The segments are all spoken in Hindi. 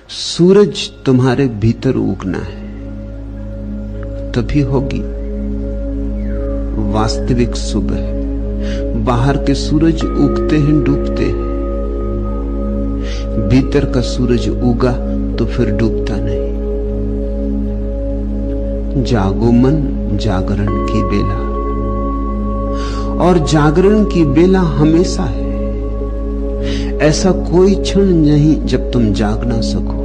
सूरज तुम्हारे भीतर उगना है, तभी होगी वास्तविक सुबह। बाहर के सूरज उगते हैं, डूबते हैं। भीतर का सूरज उगा तो फिर डूबता नहीं। जागो मन जागरण की बेला, और जागरण की बेला हमेशा है। ऐसा कोई क्षण नहीं जब तुम जाग ना सको,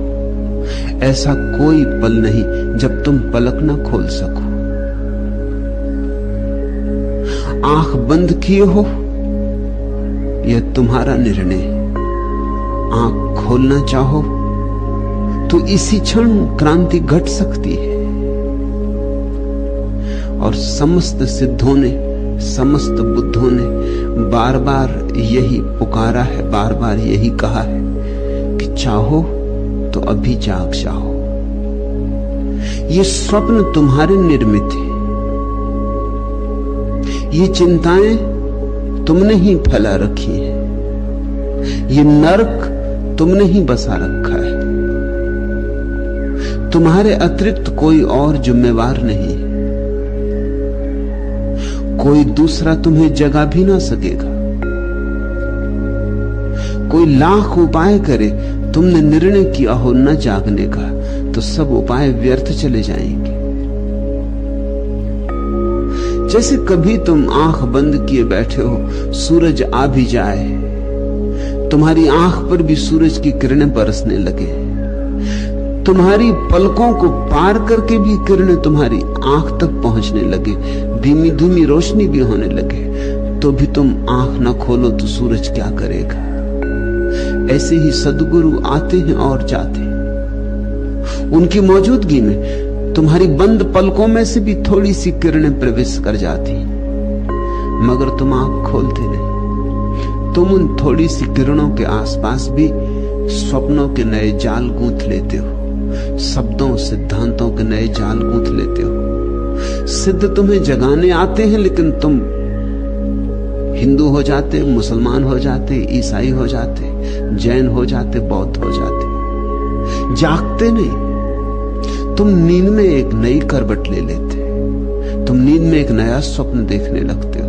ऐसा कोई पल नहीं जब तुम पलक ना खोल सको। आंख बंद किए हो, यह तुम्हारा निर्णय। आंख खोलना चाहो तो इसी क्षण क्रांति घट सकती है। और समस्त सिद्धों ने, समस्त बुद्धों ने बार बार यही पुकारा है, बार बार यही कहा है कि चाहो तो अभी जाग जाओ। ये स्वप्न तुम्हारे निर्मित है, ये चिंताएं तुमने ही फैला रखी हैं, ये नरक तुमने ही बसा रखा है। तुम्हारे अतिरिक्त कोई और जिम्मेवार नहीं है। कोई दूसरा तुम्हें जगा भी ना सकेगा। कोई लाख उपाय करे, तुमने निर्णय किया हो न जागने का, तो सब उपाय व्यर्थ चले जाएंगे। जैसे कभी तुम आंख बंद किए बैठे हो, सूरज आ भी जाए, तुम्हारी आंख पर भी सूरज की किरणें बरसने लगे, तुम्हारी पलकों को पार करके भी किरणें तुम्हारी आंख तक पहुंचने लगे, धीमी धीमी रोशनी भी होने लगे, तो भी तुम आंख न खोलो तो सूरज क्या करेगा। ऐसे ही सद्गुरु आते हैं और जाते हैं। उनकी मौजूदगी में तुम्हारी बंद पलकों में से भी थोड़ी सी किरणें प्रवेश कर जाती, मगर तुम आंख खोलते नहीं। तुम उन थोड़ी सी किरणों के आसपास भी स्वप्नों के नए जाल गूंथ लेते हो, शब्दों सिद्धांतों के नए जाल गूंथ लेते हो। सिद्ध तुम्हें जगाने आते हैं, लेकिन तुम हिंदू हो जाते, मुसलमान हो जाते, ईसाई हो जाते, जैन हो जाते, बौद्ध हो जाते। जागते नहीं। तुम नींद में एक नई करवट ले लेते, तुम नींद में एक नया स्वप्न देखने लगते हो।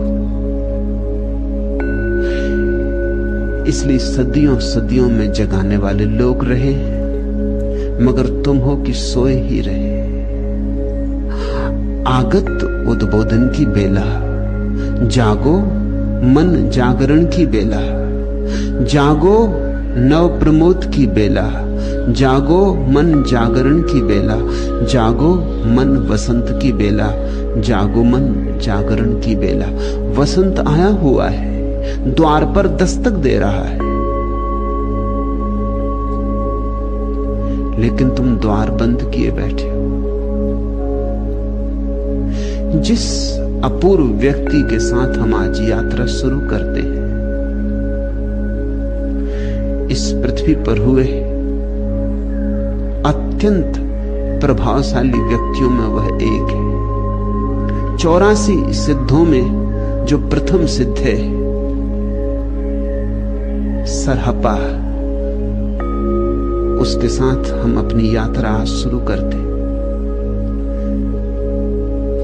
इसलिए सदियों सदियों में जगाने वाले लोग रहे, मगर तुम हो कि सोए ही रहे। आगत उद्बोधन की बेला, जागो मन जागरण की बेला, जागो नव प्रमोद की बेला, जागो मन जागरण की बेला, जागो मन वसंत की बेला, जागो मन जागरण की बेला। वसंत आया हुआ है, द्वार पर दस्तक दे रहा है, लेकिन तुम द्वार बंद किए बैठे हो। जिस अपूर्व व्यक्ति के साथ हम आज यात्रा शुरू करते हैं, इस पृथ्वी पर हुए अत्यंत प्रभावशाली व्यक्तियों में वह एक है। 84 सिद्धों में जो प्रथम सिद्ध है, सरहपा, उसके साथ हम अपनी यात्रा आज शुरू करते हैं।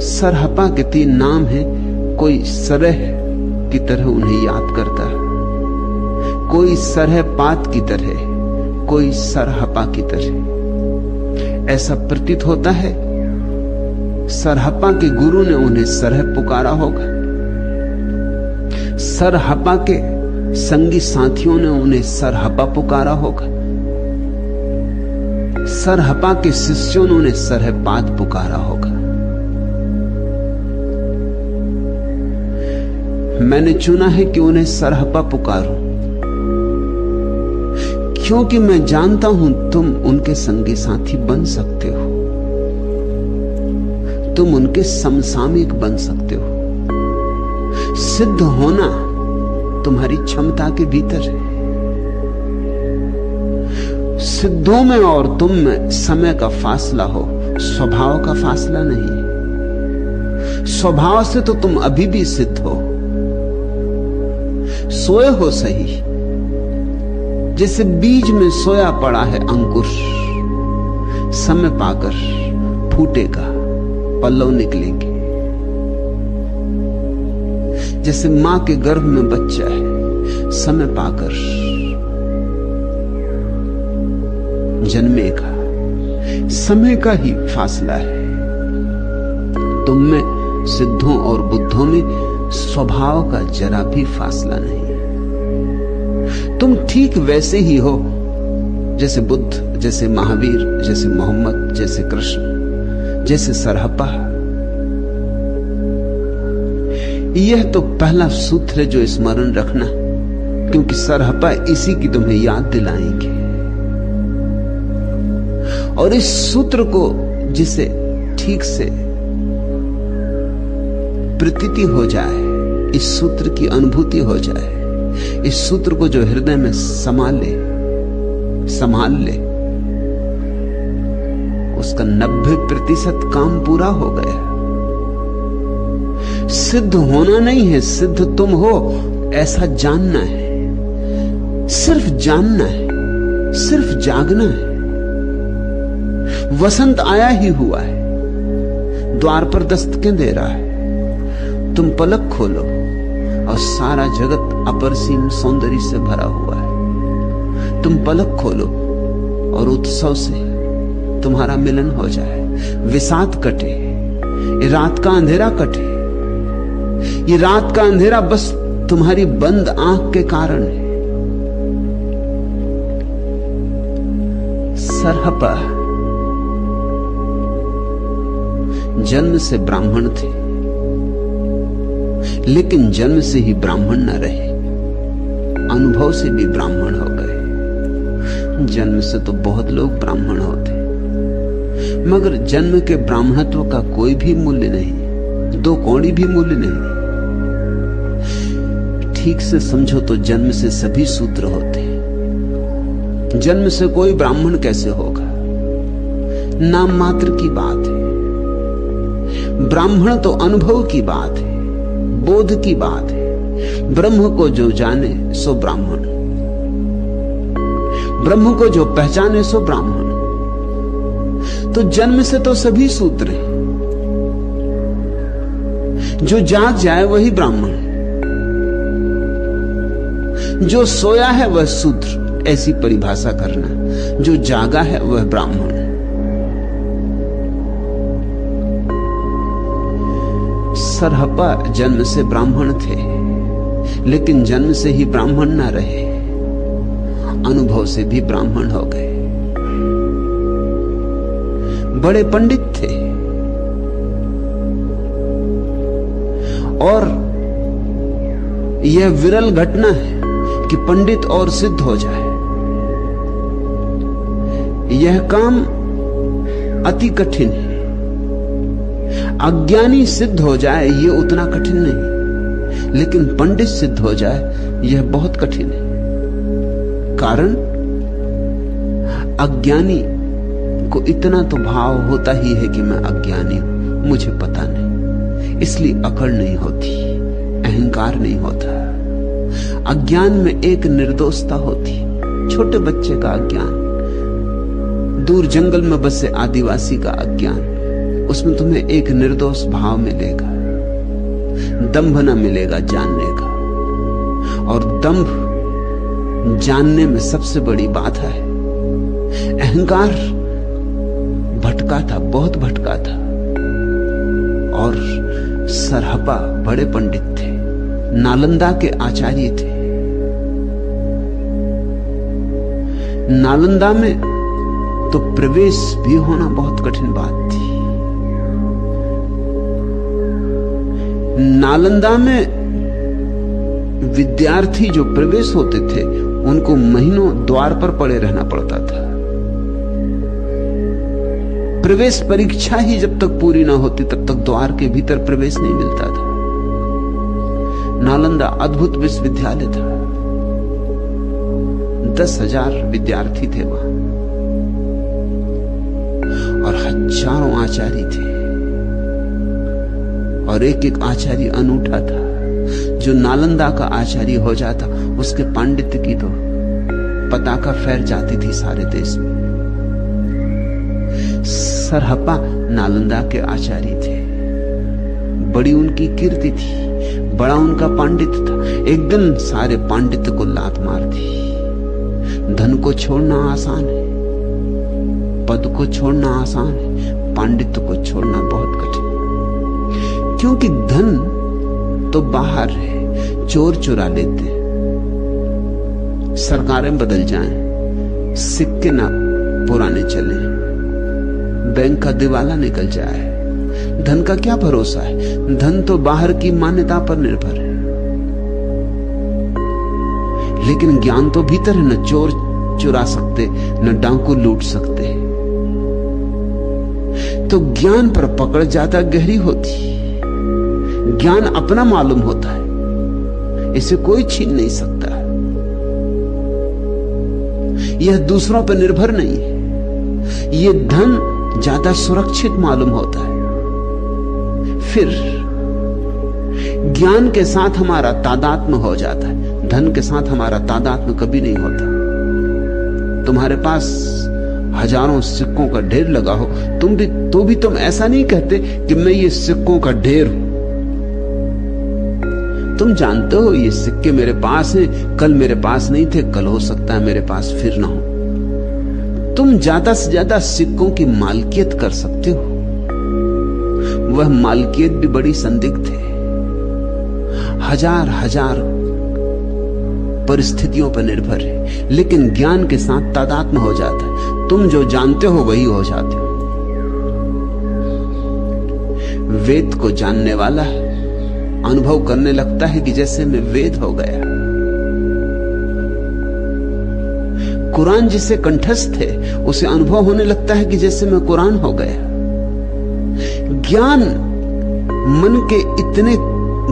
सरहपा के 3 नाम हैं। कोई सरह की तरह उन्हें याद करता है, कोई सरह पात की तरह, कोई सरहपा की तरह। ऐसा प्रतीत होता है सरहपा के गुरु ने उन्हें सरह पुकारा होगा, सरहपा के संगी साथियों ने उन्हें सरहपा पुकारा होगा, सरहपा के शिष्यों ने उन्हें सरहपात पुकारा होगा। मैंने चुना है कि उन्हें सरहपा पुकारूं, क्योंकि मैं जानता हूं तुम उनके संगी साथी बन सकते हो, तुम उनके समसामयिक बन सकते हो। सिद्ध होना तुम्हारी क्षमता के भीतर है। सिद्धों में और तुम में समय का फासला हो, स्वभाव का फासला नहीं। स्वभाव से तो तुम अभी भी सिद्ध हो, सोए हो सही, जैसे बीज में सोया पड़ा है अंकुर, समय पाकर फूटेगा, पल्लव निकलेंगे। जैसे मां के गर्भ में बच्चा है, समय पाकर जन्मेगा। समय का ही फासला है। तुम में, सिद्धों और बुद्धों में स्वभाव का जरा भी फासला नहीं। तुम ठीक वैसे ही हो जैसे बुद्ध, जैसे महावीर, जैसे मोहम्मद, जैसे कृष्ण, जैसे सरहपा। यह तो पहला सूत्र है जो स्मरण रखना, क्योंकि सरहपा इसी की तुम्हें याद दिलाएंगे। और इस सूत्र को जिसे ठीक से प्रतीति हो जाए, इस सूत्र की अनुभूति हो जाए, इस सूत्र को जो हृदय में संभाल ले, उसका 90% काम पूरा हो गया। सिद्ध होना नहीं है, सिद्ध तुम हो ऐसा जानना है। सिर्फ जानना है, सिर्फ जागना है। वसंत आया ही हुआ है, द्वार पर दस्तकें दे रहा है। तुम पलक खोलो और सारा जगत अपरसीम सौंदर्य से भरा हुआ है। तुम पलक खोलो और उत्सव से तुम्हारा मिलन हो जाए। विषाद कटे, ये रात का अंधेरा कटे। ये रात का अंधेरा बस तुम्हारी बंद आंख के कारण है। सरहपा जन्म से ब्राह्मण थे, लेकिन जन्म से ही ब्राह्मण न रहे, अनुभव से भी ब्राह्मण हो गए। जन्म से तो बहुत लोग ब्राह्मण होते, मगर जन्म के ब्राह्मणत्व का कोई भी मूल्य नहीं, दो कौड़ी भी मूल्य नहीं। ठीक से समझो तो जन्म से सभी सूत्र होते हैं। जन्म से कोई ब्राह्मण कैसे होगा? नाम मात्र की बात है। ब्राह्मण तो अनुभव की बात है, बोध की बात है। ब्रह्म को जो जाने सो ब्राह्मण, ब्रह्म को जो पहचाने सो ब्राह्मण। तो जन्म से तो सभी सूत्र हैं। जो जाग जाए वही ब्राह्मण, जो सोया है वह शूद्र, ऐसी परिभाषा करना। जो जागा है वह ब्राह्मण। सरहपा जन्म से ब्राह्मण थे, लेकिन जन्म से ही ब्राह्मण न रहे, अनुभव से भी ब्राह्मण हो गए। बड़े पंडित थे और यह विरल घटना है कि पंडित और सिद्ध हो जाए। यह काम अति कठिन है। अज्ञानी सिद्ध हो जाए यह उतना कठिन नहीं, लेकिन पंडित सिद्ध हो जाए यह बहुत कठिन है। कारण अज्ञानी को इतना तो भाव होता ही है कि मैं अज्ञानी हूं, मुझे पता नहीं, इसलिए अकड़ नहीं होती, अहंकार नहीं होता। अज्ञान में एक निर्दोषता होती, छोटे बच्चे का अज्ञान, दूर जंगल में बसे आदिवासी का अज्ञान, उसमें तुम्हें एक निर्दोष भाव मिलेगा, दंभ न मिलेगा जानने का। और दंभ जानने में सबसे बड़ी बाधा है। अहंकार भटका था, बहुत भटका था। और सरहपा बड़े पंडित थे, नालंदा के आचार्य थे। नालंदा में तो प्रवेश भी होना बहुत कठिन बात थी। नालंदा में विद्यार्थी जो प्रवेश होते थे उनको महीनों द्वार पर पड़े रहना पड़ता था। प्रवेश परीक्षा ही जब तक पूरी ना होती तब तक द्वार के भीतर प्रवेश नहीं मिलता था। नालंदा अद्भुत विश्वविद्यालय था, 10,000 विद्यार्थी थे वहां और हजारों आचार्य थे। और एक एक आचार्य अनूठा था। जो नालंदा का आचार्य हो जाता उसके पांडित्य की तो पताका फैल जाती थी सारे देश में। सरहप्पा नालंदा के आचार्य थे, बड़ी उनकी कीर्ति थी, बड़ा उनका पांडित्य था। एक दिन सारे पांडित्य को लात मार दी। धन को छोड़ना आसान है, पद को छोड़ना आसान है, पांडित्य को छोड़ना बहुत कठिन। क्योंकि धन तो बाहर है, चोर चुरा लेते, सरकारें बदल जाएं, सिक्के ना पुराने चले, बैंक का दिवाला निकल जाए, धन का क्या भरोसा है? धन तो बाहर की मान्यता पर निर्भर है। लेकिन ज्ञान तो भीतर है, न चोर चुरा सकते, न डाकू लूट सकते। तो ज्ञान पर पकड़ ज्यादा गहरी होती। ज्ञान अपना मालूम होता है, इसे कोई छीन नहीं सकता। यह दूसरों पर निर्भर नहीं है। यह धन ज्यादा सुरक्षित मालूम होता है। फिर ज्ञान के साथ हमारा तादात्म्य हो जाता है, धन के साथ हमारा तादात्म्य कभी नहीं होता। तुम्हारे पास हजारों सिक्कों का ढेर लगा हो, तुम ऐसा नहीं कहते कि मैं ये सिक्कों का ढेर हूं। तुम जानते हो ये सिक्के मेरे पास हैं, कल मेरे पास नहीं थे, कल हो सकता है मेरे पास फिर ना हो। तुम ज्यादा से ज्यादा सिक्कों की मालकियत कर सकते हो। वह मालकियत भी बड़ी संदिग्ध है, हजार हजार परिस्थितियों पर निर्भर है। लेकिन ज्ञान के साथ तादात्म्य हो जाता है, तुम जो जानते हो वही हो जाते हो। वेद को जानने वाला अनुभव करने लगता है कि जैसे मैं वेद हो गया। कुरान जिसे कंठस्थ है उसे अनुभव होने लगता है कि जैसे मैं कुरान हो गया। ज्ञान मन के इतने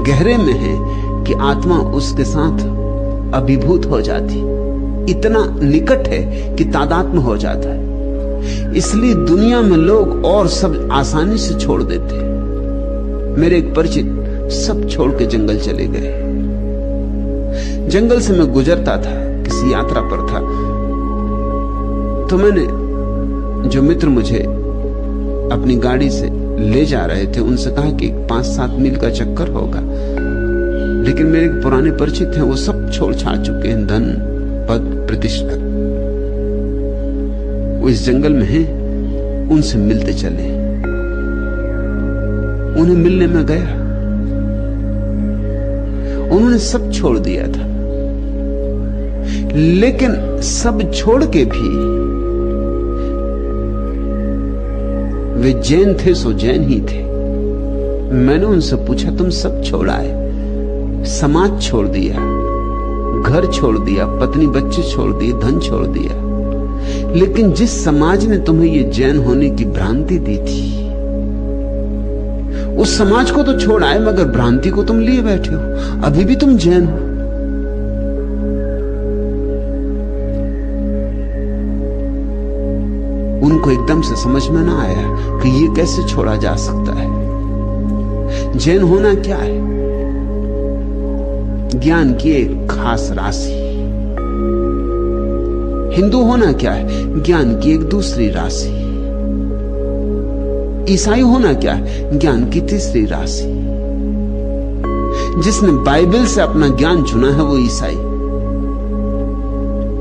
गहरे में है कि आत्मा उसके साथ अभिभूत हो जाती, इतना निकट है कि तादात्म्य हो जाता है। इसलिए दुनिया में लोग और सब आसानी से छोड़ देते हैं। मेरे एक परिचित सब छोड़ के जंगल चले गए। जंगल से मैं गुजरता था, किसी यात्रा पर था, तो मैंने जो मित्र मुझे अपनी गाड़ी से ले जा रहे थे उनसे कहा कि 5-7 मील का चक्कर होगा। लेकिन मेरे पुराने परिचित हैं, वो सब छोड़ छाड़ चुके हैं, धन पद प्रतिष्ठा, वो इस जंगल में हैं। उनसे मिलते चले। उन्हें मिलने में गया, उन्होंने सब छोड़ दिया था। लेकिन सब छोड़ के भी वे जैन थे, सो जैन ही थे। मैंने उनसे पूछा, तुम सब छोड़ आए, समाज छोड़ दिया, घर छोड़ दिया, पत्नी बच्चे छोड़ दिए, धन छोड़ दिया, लेकिन जिस समाज ने तुम्हें ये जैन होने की भ्रांति दी थी, उस समाज को तो छोड़ आए, मगर भ्रांति को तुम लिए बैठे हो। अभी भी तुम जैन हो। उनको एकदम से समझ में ना आया कि ये कैसे छोड़ा जा सकता है। जैन होना क्या है? ज्ञान की एक खास राशि। हिंदू होना क्या है? ज्ञान की एक दूसरी राशि। ईसाई होना क्या है? ज्ञान की तीसरी राशि। जिसने बाइबल से अपना ज्ञान चुना है वो ईसाई,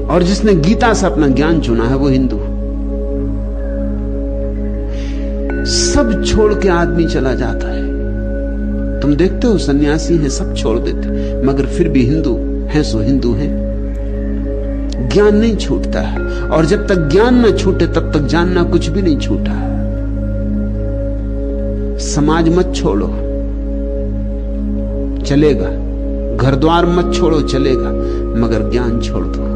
और जिसने गीता से अपना ज्ञान चुना है वो हिंदू। सब छोड़ के आदमी चला जाता है। तुम देखते हो सन्यासी हैं, सब छोड़ देते, मगर फिर भी हिंदू हैं सो हिंदू हैं। ज्ञान नहीं छूटता है, और जब तक ज्ञान न छूटे तब तक जानना कुछ भी नहीं छूटा। समाज मत छोड़ो, चलेगा। घर द्वार मत छोड़ो, चलेगा, मगर ज्ञान छोड़ दो।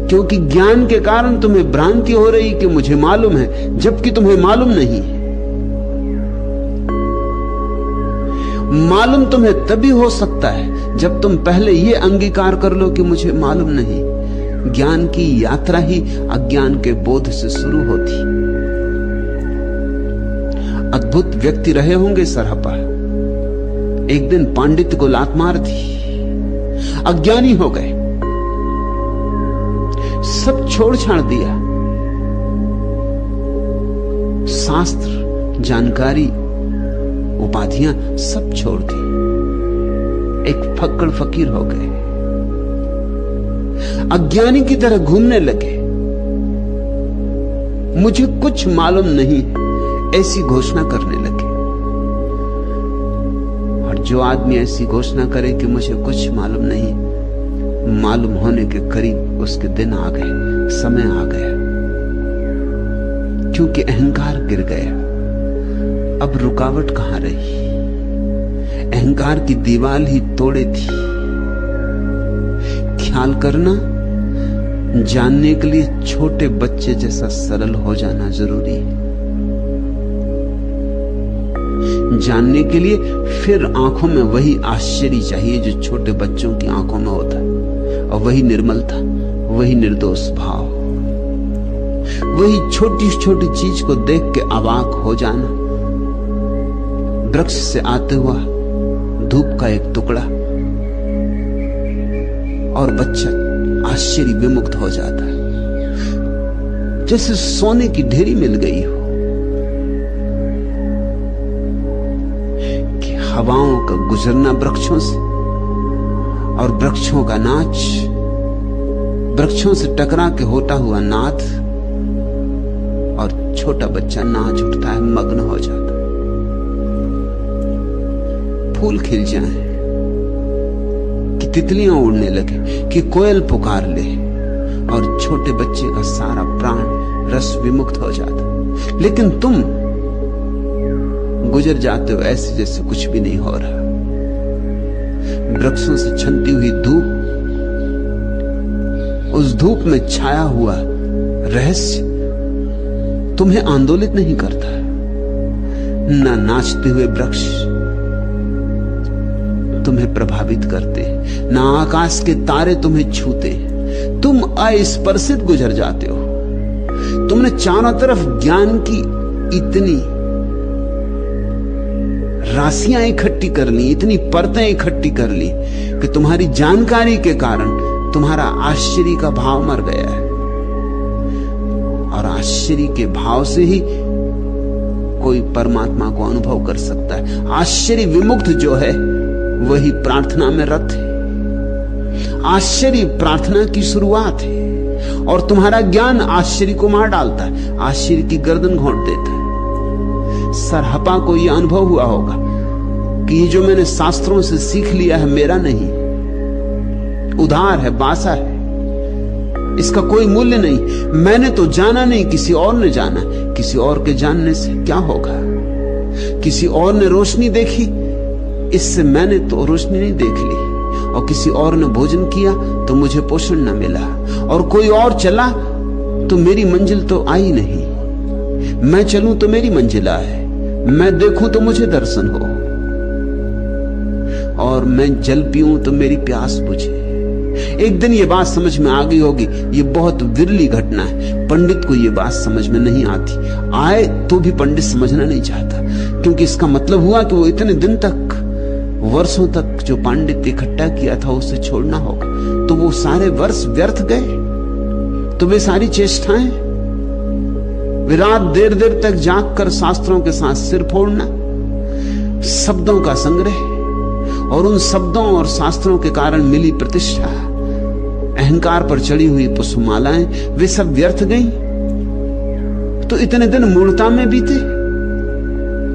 क्योंकि ज्ञान के कारण तुम्हें भ्रांति हो रही कि मुझे मालूम है, जबकि तुम्हें मालूम नहीं है। मालूम तुम्हें तभी हो सकता है जब तुम पहले यह अंगीकार कर लो कि मुझे मालूम नहीं। ज्ञान की यात्रा ही अज्ञान के बोध से शुरू होती। अद्भुत व्यक्ति रहे होंगे सरहप्पा, एक दिन पांडित्य को लात मार दी, अज्ञानी हो गए। सब छोड़ छाड़ दिया, शास्त्र, जानकारी, उपाधियां सब छोड़ दी, एक फक्कड़ फकीर हो गए, अज्ञानी की तरह घूमने लगे। मुझे कुछ मालूम नहीं, ऐसी घोषणा करने लगे। और जो आदमी ऐसी घोषणा करे कि मुझे कुछ मालूम नहीं, मालूम होने के करीब उसके दिन आ गए, समय आ गया, क्योंकि अहंकार गिर गया। अब रुकावट कहां रही? अहंकार की दीवार ही तोड़े थी। ख्याल करना, जानने के लिए छोटे बच्चे जैसा सरल हो जाना जरूरी है। जानने के लिए फिर आंखों में वही आश्चर्य चाहिए जो छोटे बच्चों की आंखों में होता है, और वही निर्मलता, वही निर्दोष भाव, वही छोटी छोटी चीज को देख के अवाक हो जाना। वृक्ष से आते हुआ धूप का एक टुकड़ा, और बच्चा आश्चर्य विमुक्त हो जाता है, जैसे सोने की ढेरी मिल गई हो। कि हवाओं का गुजरना वृक्षों से, और वृक्षों का नाच, वृक्षों से टकरा के होता हुआ नाद, और छोटा बच्चा नाच उठता है, मग्न हो जाता है। फूल खिल जाएं, कि तितलियां उड़ने लगे, कि कोयल पुकार ले, और छोटे बच्चे का सारा प्राण रस विमुक्त हो जाता। लेकिन तुम गुजर जाते हो ऐसे जैसे कुछ भी नहीं हो रहा। वृक्षों से छनती हुई धूप, उस धूप में छाया हुआ रहस्य तुम्हें आंदोलित नहीं करता। ना नाचते हुए वृक्ष तुम्हें प्रभावित करते, ना आकाश के तारे तुम्हें छूते, तुम अस्पर्शित गुजर जाते हो। तुमने चारों तरफ ज्ञान की इतनी राशियां इकट्ठी कर ली, इतनी परतें इकट्ठी कर ली कि तुम्हारी जानकारी के कारण तुम्हारा आश्चर्य का भाव मर गया है। और आश्चर्य के भाव से ही कोई परमात्मा को अनुभव कर सकता है। आश्चर्य विमुक्त जो है वही प्रार्थना में रत है। आश्चर्य प्रार्थना की शुरुआत है, और तुम्हारा ज्ञान आश्चर्य को मार डालता है, आश्चर्य की गर्दन घोंट देता है। सरहपा को यह अनुभव हुआ होगा कि ये जो मैंने शास्त्रों से सीख लिया है मेरा नहीं, उधार है, बासा है, इसका कोई मूल्य नहीं। मैंने तो जाना नहीं, किसी और ने जाना। किसी और के जानने से क्या होगा? किसी और ने रोशनी देखी, इससे मैंने तो रोशनी नहीं देख ली। और किसी और ने भोजन किया तो मुझे पोषण न मिला, और कोई और चला तो मेरी मंजिल तो आई नहीं। मैं चलूं तो मेरी मंजिल आए, मैं देखूं तो मुझे दर्शन हो, और मैं जल पीऊं तो मेरी प्यास बुझे। एक दिन ये बात समझ में आ गई होगी। ये बहुत विरली घटना है, पंडित को ये बात समझ में नहीं आती। आए तो भी पंडित समझना नहीं चाहता, क्योंकि इसका मतलब हुआ कि वो इतने दिन तक, वर्षों तक जो पांडित्य इकट्ठा किया था उसे छोड़ना होगा। तो वो सारे वर्ष व्यर्थ गए, तो वे सारी चेष्टाएं, विराट देर देर तक जाग कर शास्त्रों के साथ सिर फोड़ना, शब्दों का संग्रह, और उन शब्दों और शास्त्रों के कारण मिली प्रतिष्ठा, अहंकार पर चढ़ी हुई पुष्पमालाएं, वे सब व्यर्थ गईं। तो इतने दिन मूर्ता में बीते।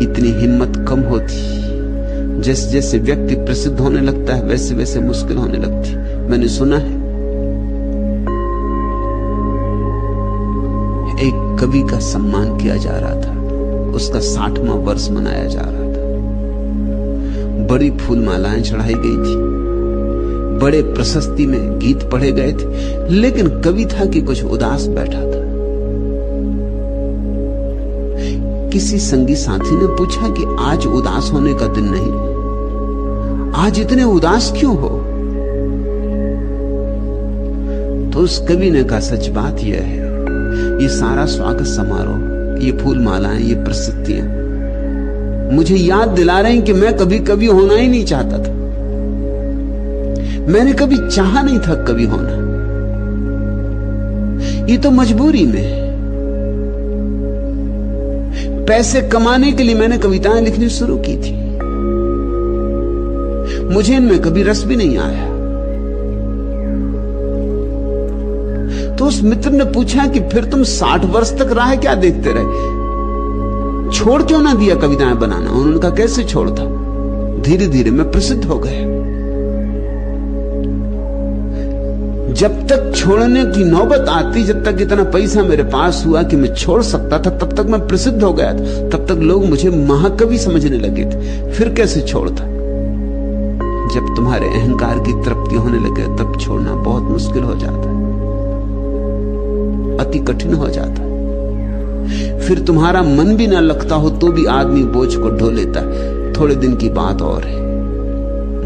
इतनी हिम्मत कम होती। जैसे जैसे व्यक्ति प्रसिद्ध होने लगता है वैसे वैसे मुश्किल होने लगती। मैंने सुना है एक कवि का सम्मान किया जा रहा था, उसका 60वां वर्ष मनाया जा रहा था। बड़ी फूलमालाएं चढ़ाई गई थी, बड़े प्रशस्ति में गीत पढ़े गए थे, लेकिन कवि था कि कुछ उदास बैठा था। किसी संगी साथी ने पूछा कि आज उदास होने का दिन नहीं, आज इतने उदास क्यों हो? तो उस कवि ने कहा, सच बात यह है, ये सारा स्वागत समारोह, ये फूलमालाएं, ये प्रसिद्धियां मुझे याद दिला रहे हैं कि मैं कभी कभी होना ही नहीं चाहता था। मैंने कभी चाहा नहीं था कवि होना। ये तो मजबूरी में। पैसे कमाने के लिए मैंने कविताएं लिखनी शुरू की थी। मुझे इनमें कभी रस भी नहीं आया। तो उस मित्र ने पूछा कि फिर तुम 60 वर्ष तक राह क्या देखते रहे, छोड़ क्यों ना दिया कविताएं बनाना? उन्होंने कहा कैसे छोड़ता, धीरे धीरे मैं प्रसिद्ध हो गया। जब तक छोड़ने की नौबत आती, जब तक इतना पैसा मेरे पास हुआ कि मैं छोड़ सकता था, तब तक मैं प्रसिद्ध हो गया था। तब तक लोग मुझे महाकवि समझने लगे थे। फिर कैसे छोड़ता? जब तुम्हारे अहंकार की तृप्ति होने लगे तब छोड़ना बहुत मुश्किल हो जाता है, अति कठिन हो जाता है। फिर तुम्हारा मन भी ना लगता हो तो भी आदमी बोझ को ढो लेता है। थोड़े दिन की बात और है,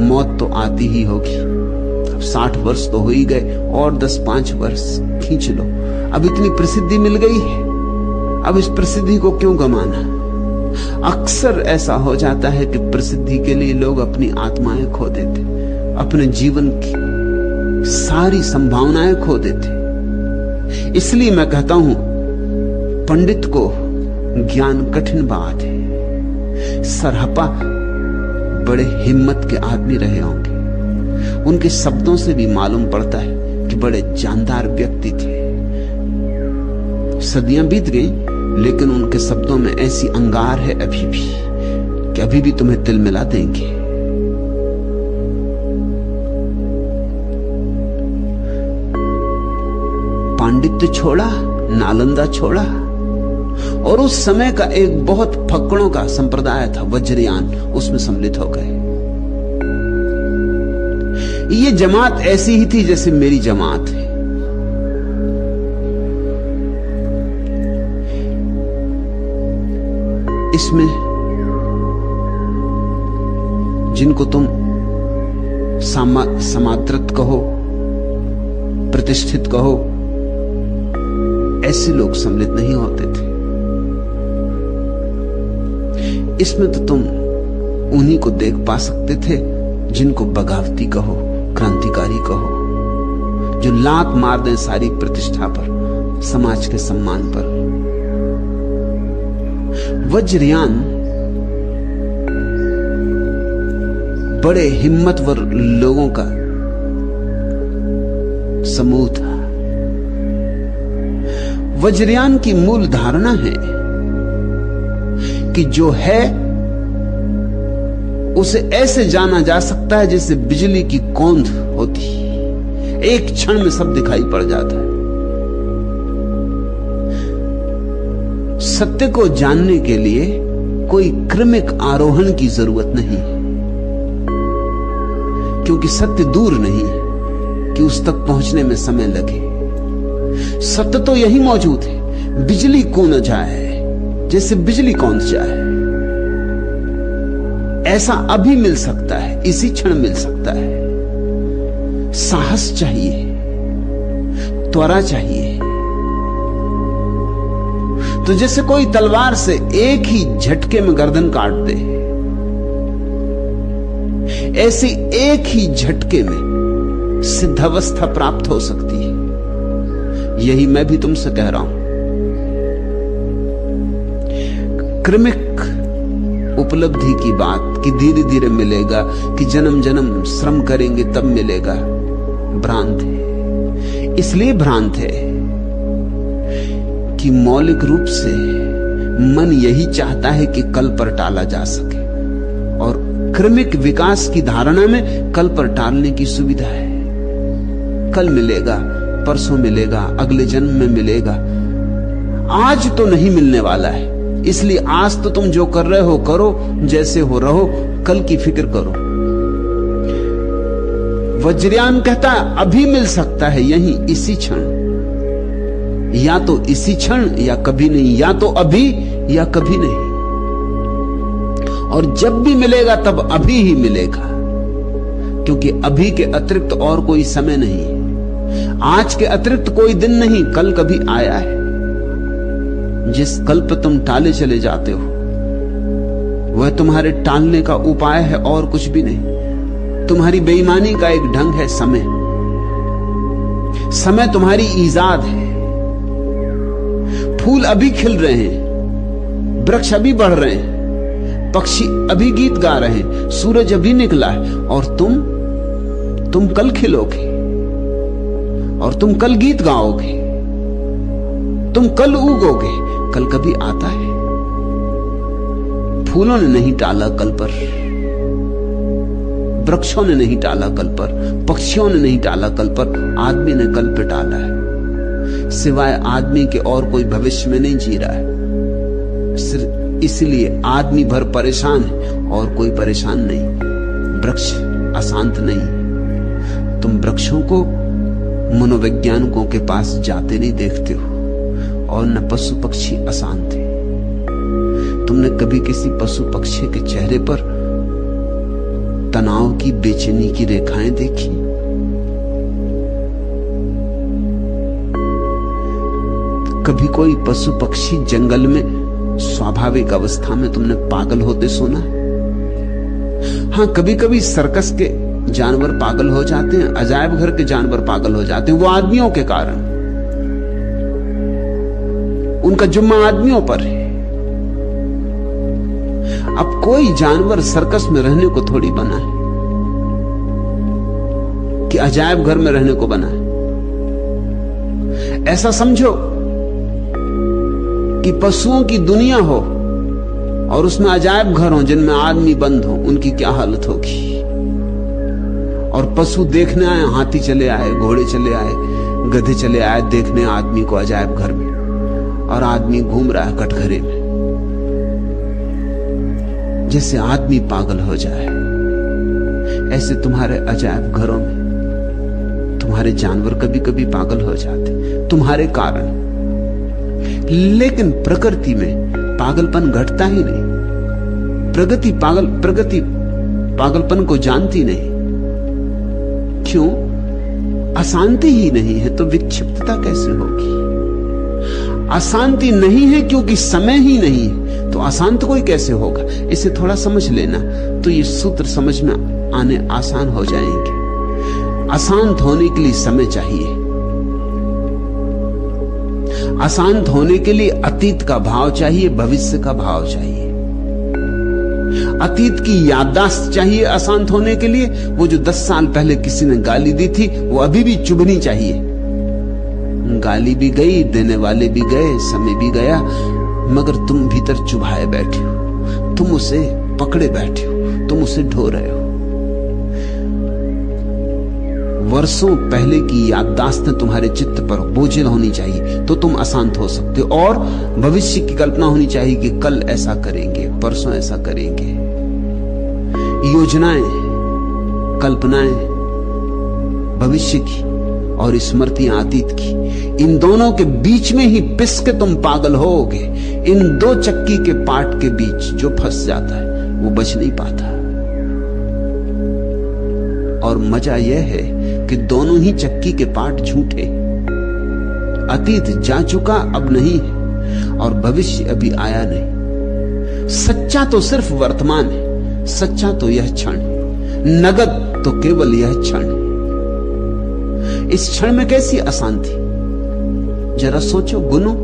मौत तो आती ही होगी। अब 60 वर्ष तो हो ही गए, और 10-5 वर्ष खींच लो। अब इतनी प्रसिद्धि मिल गई है, अब इस प्रसिद्धि को क्यों गंवाना? अक्सर ऐसा हो जाता है कि प्रसिद्धि के लिए लोग अपनी आत्माएं खो देते, अपने जीवन की सारी संभावनाएं खो देते। इसलिए मैं कहता हूं, पंडित को ज्ञान कठिन बात है। सरहपा बड़े हिम्मत के आदमी रहे होंगे, उनके शब्दों से भी मालूम पड़ता है कि बड़े जानदार व्यक्ति थे। सदियां बीत गई, लेकिन उनके शब्दों में ऐसी अंगार है अभी भी कि अभी भी तुम्हें तिल मिला देंगे। पांडित्य छोड़ा, नालंदा छोड़ा, और उस समय का एक बहुत फक्कड़ों का संप्रदाय था वज्रयान, उसमें सम्मिलित हो गए। ये जमात ऐसी ही थी जैसे मेरी जमात है। इसमें जिनको तुम समादृत कहो, प्रतिष्ठित कहो, ऐसे लोग सम्मिलित नहीं होते थे। इसमें तो तुम उन्हीं को देख पा सकते थे जिनको बगावती कहो, क्रांतिकारी कहो, जो लात मार दें सारी प्रतिष्ठा पर, समाज के सम्मान पर। वज्रयान बड़े हिम्मतवर लोगों का समूह था। वज्रयान की मूल धारणा है कि जो है उसे ऐसे जाना जा सकता है जैसे बिजली की कौंध होती, एक क्षण में सब दिखाई पड़ जाता है। सत्य को जानने के लिए कोई क्रमिक आरोहण की जरूरत नहीं, क्योंकि सत्य दूर नहीं कि उस तक पहुंचने में समय लगे। सत्य तो यही मौजूद है, बिजली को न जाए जैसे बिजली कौंध जाए, ऐसा अभी मिल सकता है, इसी क्षण मिल सकता है। साहस चाहिए, त्वरा चाहिए। तो जैसे कोई तलवार से एक ही झटके में गर्दन काट दे, ऐसे एक ही झटके में सिद्धावस्था प्राप्त हो सकती है। यही मैं भी तुमसे कह रहा हूं। क्रमिक उपलब्धि की बात कि धीरे धीरे मिलेगा, कि जन्म जन्म श्रम करेंगे तब मिलेगा, भ्रांत है। इसलिए भ्रांत है कि मौलिक रूप से मन यही चाहता है कि कल पर टाला जा सके, और क्रमिक विकास की धारणा में कल पर टालने की सुविधा है। कल मिलेगा, परसों मिलेगा, अगले जन्म में मिलेगा। आज तो नहीं मिलने वाला है, इसलिए आज तो तुम जो कर रहे हो करो, जैसे हो रहो, कल की फिक्र करो। वज्रयान कहता है अभी मिल सकता है, यहीं इसी क्षण, या तो इसी क्षण या कभी नहीं, या तो अभी या कभी नहीं। और जब भी मिलेगा तब अभी ही मिलेगा, क्योंकि अभी के अतिरिक्त और कोई समय नहीं है। आज के अतिरिक्त कोई दिन नहीं, कल कभी आया है। जिस कल पर तुम टाले चले जाते हो वह तुम्हारे टालने का उपाय है और कुछ भी नहीं। तुम्हारी बेईमानी का एक ढंग है समय। समय तुम्हारी ईजाद है, फूल अभी खिल रहे हैं, वृक्ष अभी बढ़ रहे हैं, पक्षी अभी गीत गा रहे हैं, सूरज अभी निकला है, और तुम कल खिलोगे और तुम कल गीत गाओगे, तुम कल उगोगे। कल कभी आता है? फूलों ने नहीं टाला कल पर, वृक्षों ने नहीं टाला कल पर, पक्षियों ने नहीं टाला कल पर, आदमी ने कल पे टाला है। सिवाय आदमी के और कोई भविष्य में नहीं जी रहा है। सिर्फ इसलिए आदमी भर परेशान है और कोई परेशान नहीं। वृक्ष अशांत नहीं। तुम वृक्षों को मनोवैज्ञानिकों के पास जाते नहीं देखते हो, और न पशु पक्षी अशांत है। तुमने कभी किसी पशु पक्षी के चेहरे पर तनाव की, बेचैनी की रेखाएं देखी? कभी कोई पशु पक्षी जंगल में स्वाभाविक अवस्था में तुमने पागल होते सुना? हां, कभी कभी सर्कस के जानवर पागल हो जाते हैं, अजायब घर के जानवर पागल हो जाते हैं, वो आदमियों के कारण। उनका जुम्मा आदमियों पर है। अब कोई जानवर सर्कस में रहने को थोड़ी बना है कि अजायब घर में रहने को बना है। ऐसा समझो कि पशुओं की दुनिया हो और उसमें अजायब घर हो जिनमें आदमी बंद हो, उनकी क्या हालत होगी। और पशु देखने आए, हाथी चले आए, घोड़े चले आए, गधे चले आए देखने आदमी को अजायब घर में, और आदमी घूम रहा है कटघरे में। जैसे आदमी पागल हो जाए, ऐसे तुम्हारे अजायब घरों में तुम्हारे जानवर कभी कभी पागल हो जाते तुम्हारे कारण। लेकिन प्रकृति में पागलपन घटता ही नहीं। प्रगति पागलपन को जानती नहीं। क्यों? अशांति ही नहीं है तो विक्षिप्तता कैसे होगी? अशांति नहीं है क्योंकि समय ही नहीं है, तो अशांत कोई कैसे होगा? इसे थोड़ा समझ लेना तो ये सूत्र समझ में आने आसान हो जाएंगे। अशांत होने के लिए समय चाहिए। अशांत होने के लिए अतीत का भाव चाहिए, भविष्य का भाव चाहिए। अतीत की याददाश्त चाहिए अशांत होने के लिए। वो जो 10 साल पहले किसी ने गाली दी थी वो अभी भी चुभनी चाहिए। गाली भी गई, देने वाले भी गए, समय भी गया, मगर तुम भीतर चुभाए बैठे हो, तुम उसे पकड़े बैठे हो, तुम उसे ढो रहे हो। वर्षों पहले की याददाश्तें तुम्हारे चित्त पर बोझिल होनी चाहिए तो तुम अशांत हो सकते हो। और भविष्य की कल्पना होनी चाहिए कि कल ऐसा करेंगे, परसों ऐसा करेंगे। योजनाएं, कल्पनाएं भविष्य की और स्मृतियां अतीत की, इन दोनों के बीच में ही पिस के तुम पागल होगे। इन दो चक्की के पाट के बीच जो फंस जाता है वो बच नहीं पाता। और मजा यह है कि दोनों ही चक्की के पार्ट झूठे। अतीत जा चुका, अब नहीं है, और भविष्य अभी आया नहीं। सच्चा तो सिर्फ वर्तमान है, सच्चा तो यह क्षण, नगद तो केवल यह क्षण। इस क्षण में कैसी अशांति, जरा सोचो, गुनो।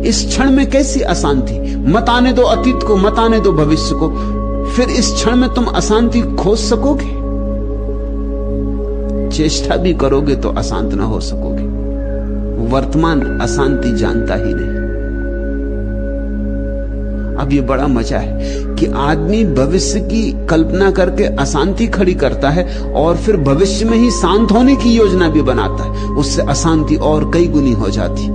इस क्षण में कैसी अशांति। मत आने दो अतीत को, मत आने दो भविष्य को, फिर इस क्षण में तुम अशांति खोज सकोगे? चेष्टा भी करोगे तो अशांत ना हो सकोगे। वर्तमान अशांति जानता ही नहीं। अब ये बड़ा मजा है कि आदमी भविष्य की कल्पना करके अशांति खड़ी करता है और फिर भविष्य में ही शांत होने की योजना भी बनाता है। उससे अशांति और कई गुनी हो जाती।